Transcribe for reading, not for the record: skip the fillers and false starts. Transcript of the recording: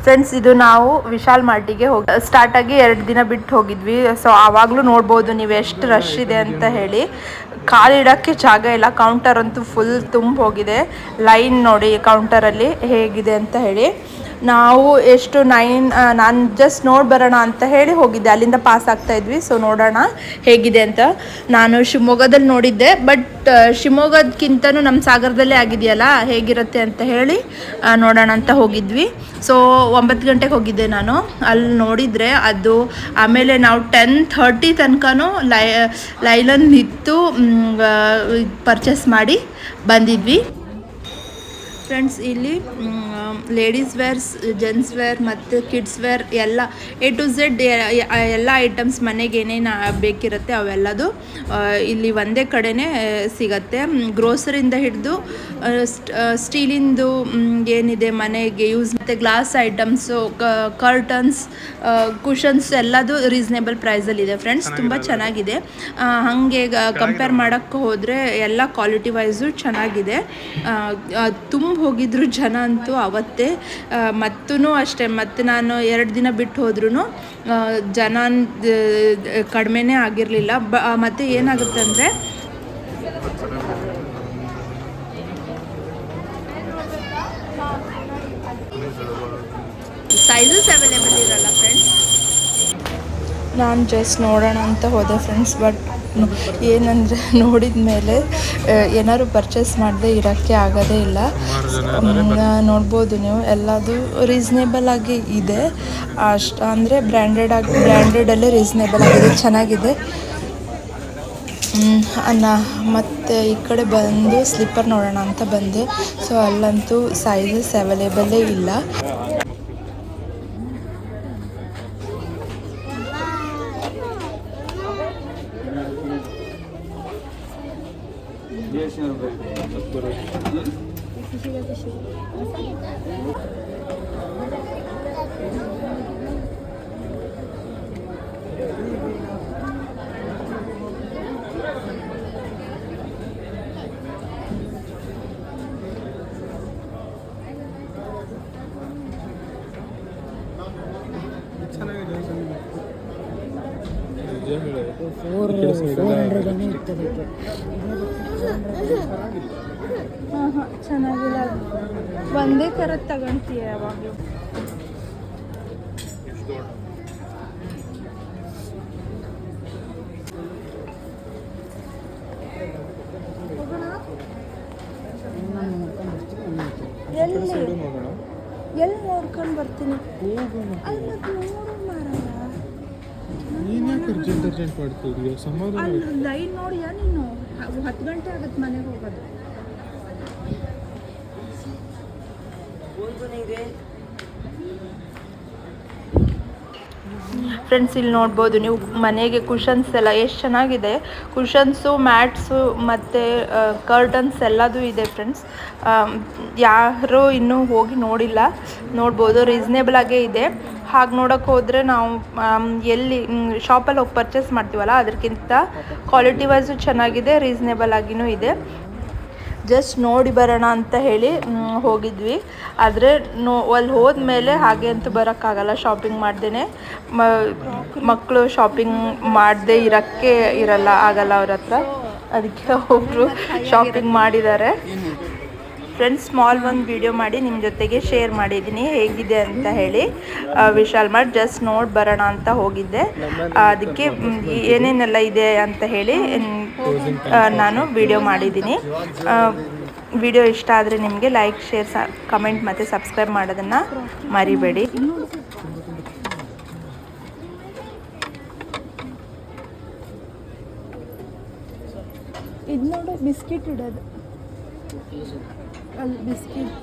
Friends, ಇದು ನಾವು Vishal ಮಾರ್ಟಿಗೆ start ಆಗಿ 2 ದಿನ ಬಿಟ್ಟು ಹೋಗಿದ್ವಿ. ಸೊ ಆವಾಗಲೂ ನೋಡ್ಬೋದು ನೀವು ಎಷ್ಟು ರಶ್ ಇದೆ ಅಂತ ಹೇಳಿ. ಕಾಲಿಡೋಕ್ಕೆ ಜಾಗ ಇಲ್ಲ. ಕೌಂಟರ್ ಅಂತೂ ಫುಲ್ ತುಂಬ ಹೋಗಿದೆ. ಲೈನ್ ನೋಡಿ ಕೌಂಟರಲ್ಲಿ ಹೇಗಿದೆ ಅಂತ ಹೇಳಿ. ನಾವು ಎಷ್ಟು ನಾನು ಜಸ್ಟ್ ನೋಡಿ ಬರೋಣ ಅಂತ ಹೇಳಿ ಹೋಗಿದ್ದೆ. ಅಲ್ಲಿಂದ ಪಾಸ್ ಆಗ್ತಾ ಇದ್ವಿ. ಸೊ ನೋಡೋಣ ಹೇಗಿದೆ ಅಂತ. ನಾನು ಶಿವಮೊಗ್ಗದಲ್ಲಿ ನೋಡಿದ್ದೆ, ಬಟ್ ಶಿವಮೊಗ್ಗದಕ್ಕಿಂತನೂ ನಮ್ಮ ಸಾಗರದಲ್ಲೇ ಆಗಿದೆಯಲ್ಲ, ಹೇಗಿರುತ್ತೆ ಅಂತ ಹೇಳಿ ನೋಡೋಣ ಅಂತ ಹೋಗಿದ್ವಿ. ಸೊ 9 ಗಂಟೆಗೆ ಹೋಗಿದ್ದೆ ನಾನು. ಅಲ್ಲಿ ನೋಡಿದರೆ ಅದು, ಆಮೇಲೆ ನಾವು 10:30 ತನಕನೂ ಲೈನಲ್ಲಿ ನಿಂತು ಪರ್ಚೇಸ್ ಮಾಡಿ ಬಂದಿದ್ವಿ. ಫ್ರೆಂಡ್ಸ್, ಇಲ್ಲಿ ಲೇಡೀಸ್ ವೇರ್ಸ್, ಜೆಂಟ್ಸ್ ವೇರ್ ಮತ್ತು ಕಿಡ್ಸ್ ವೇರ್ ಎಲ್ಲ A to Z ಎಲ್ಲ ಐಟಮ್ಸ್ ಮನೆಗೆ ಏನೇನು ಬೇಕಿರುತ್ತೆ ಅವೆಲ್ಲದು ಇಲ್ಲಿ ಒಂದೇ ಕಡೆನೇ ಸಿಗತ್ತೆ. ಗ್ರೋಸರಿಂದ ಹಿಡಿದು ಸ್ಟೀಲಿಂದು ಏನಿದೆ ಮನೆಗೆ ಯೂಸ್, ಮತ್ತು ಗ್ಲಾಸ್ ಐಟಮ್ಸು, ಕರ್ಟನ್ಸ್, ಕುಷನ್ಸ್ ಎಲ್ಲದು ರೀಸನೇಬಲ್ ಪ್ರೈಸಲ್ಲಿದೆ ಫ್ರೆಂಡ್ಸ್. ತುಂಬ ಚೆನ್ನಾಗಿದೆ. ಹಾಗೆ ಕಂಪೇರ್ ಮಾಡೋಕ್ಕೆ ಹೋದರೆ ಎಲ್ಲ ಕ್ವಾಲಿಟಿ ವೈಸು ಚೆನ್ನಾಗಿದೆ. ತುಂಬ ಹೋಗಿದ್ರು ಜನ ಅಂತೂ ಅವತ್ತೇ. ಮತ್ತೂ ಅಷ್ಟೇ, ಮತ್ತು ನಾನು 2 ದಿನ ಬಿಟ್ಟು ಹೋದ್ರೂ ಜನ ಕಡಿಮೆನೇ ಆಗಿರಲಿಲ್ಲ. ಮತ್ತು ಏನಾಗುತ್ತೆ ಅಂದರೆ, ಸೈಜಸ್ ಅವೈಲೇಬಲ್ ಇರಲ್ಲ ಫ್ರೆಂಡ್ಸ್. ನಾನು ಜಸ್ಟ್ ನೋಡೋಣ ಅಂತ ಹೋದೆ ಫ್ರೆಂಡ್ಸ್. ಬಟ್ ಏನಂದರೆ, ನೋಡಿದ ಮೇಲೆ ಏನಾದ್ರು ಪರ್ಚೇಸ್ ಮಾಡದೆ ಇರೋಕ್ಕೆ ಆಗೋದೇ ಇಲ್ಲ. ನೋಡ್ಬೋದು ನೀವು, ಎಲ್ಲದು ರೀಸ್ನೇಬಲ್ ಆಗಿ ಇದೆ. ಅಷ್ಟು ಅಂದರೆ ಬ್ರ್ಯಾಂಡೆಡಲ್ಲೇ ರೀಸ್ನೇಬಲ್ ಆಗಿದೆ, ಚೆನ್ನಾಗಿದೆ. ಮತ್ತು ಈ ಕಡೆ ಬಂದು ಸ್ಲಿಪ್ಪರ್ ನೋಡೋಣ ಅಂತ ಬಂದೆ. ಸೊ ಅಲ್ಲಂತೂ ಸೈಜಸ್ ಅವೈಲೇಬಲ್ಲೇ ಇಲ್ಲ. ಚೆನ್ನಾಗಿಲ್ಲ, ಒಂದೇ ಥರದ್ದು ತಗೊಳ್ತೀಯ ಯಾವಾಗಲೂ. ಎಲ್ಲಿ ನೋಡ್ಕೊಂಡು ಬರ್ತೀನಿ. ಅಲ್ಲಿ ಮತ್ತೆ ನೋಡು ಮಾರಾಯ, ಲೈನ್ ನೋಡಿಯಾ ನೀನು? 10 ಗಂಟೆ ಆಗುತ್ತೆ ಮನೆಗೆ ಹೋಗೋದು. ಫ್ರೆಂಡ್ಸ್, ಇಲ್ಲಿ ನೋಡ್ಬೋದು ನೀವು ಮನೆಗೆ ಕುಷನ್ಸ್ ಎಲ್ಲ ಎಷ್ಟು ಚೆನ್ನಾಗಿದೆ. ಕುಷನ್ಸು, ಮ್ಯಾಟ್ಸು ಮತ್ತು ಕರ್ಟನ್ಸ್ ಎಲ್ಲದೂ ಇದೆ ಫ್ರೆಂಡ್ಸ್. ಯಾರು ಇನ್ನೂ ಹೋಗಿ ನೋಡಿಲ್ಲ, ನೋಡ್ಬೋದು. ರೀಸನೇಬಲ್ ಆಗೇ ಇದೆ. ಹಾಗೆ ನೋಡೋಕ್ಕೆ ಹೋದರೆ ನಾವು ಎಲ್ಲಿ ಶಾಪಲ್ಲಿ ಹೋಗಿ ಪರ್ಚೇಸ್ ಮಾಡ್ತೀವಲ್ಲ, ಅದಕ್ಕಿಂತ ಕ್ವಾಲಿಟಿ ವೈಸು ಚೆನ್ನಾಗಿದೆ, ರೀಸನೇಬಲ್ ಆಗಿಯೂ ಇದೆ. ಜಸ್ಟ್ ನೋಡಿ ಬರೋಣ ಅಂತ ಹೇಳಿ ಹೋಗಿದ್ವಿ. ಆದರೆ ಅಲ್ಲಿ ಹೋದ್ಮೇಲೆ ಹಾಗೆ ಅಂತೂ ಬರೋಕ್ಕಾಗಲ್ಲ, ಶಾಪಿಂಗ್ ಮಾಡ್ದೇ. ಮಕ್ಕಳು ಶಾಪಿಂಗ್ ಮಾಡದೇ ಆಗಲ್ಲ ಅವ್ರ ಹತ್ರ. ಅದಕ್ಕೆ ಒಬ್ಬರು ಶಾಪಿಂಗ್ ಮಾಡಿದ್ದಾರೆ. ಫ್ರೆಂಡ್ಸ್, ಸ್ಮಾಲ್ ಒಂದು ವಿಡಿಯೋ ಮಾಡಿ ನಿಮ್ಮ ಜೊತೆಗೆ ಶೇರ್ ಮಾಡಿದ್ದೀನಿ ಹೇಗಿದೆ ಅಂತ ಹೇಳಿ. ವಿಶಾಲ್ ಮಾರ್ಟ್ ಜಸ್ಟ್ ನೋಡಿ ಬರೋಣ ಅಂತ ಹೋಗಿದ್ದೆ. ಅದಕ್ಕೆ ಏನೇನೆಲ್ಲ ಇದೆ ಅಂತ ಹೇಳಿ ನಾನು ವಿಡಿಯೋ ಮಾಡಿದ್ದೀನಿ. ವಿಡಿಯೋ ಇಷ್ಟ ಆದರೆ ನಿಮಗೆ ಲೈಕ್, ಶೇರ್, ಕಮೆಂಟ್ ಮತ್ತು ಸಬ್ಸ್ಕ್ರೈಬ್ ಮಾಡೋದನ್ನು ಮರಿಬೇಡಿ. ಇದು ನೋಡು, ಬಿಸ್ಕಿಟ್ ಇಡೋದು. ಅಲ್ಲಿ ಬಿಸ್ಕಿಟ್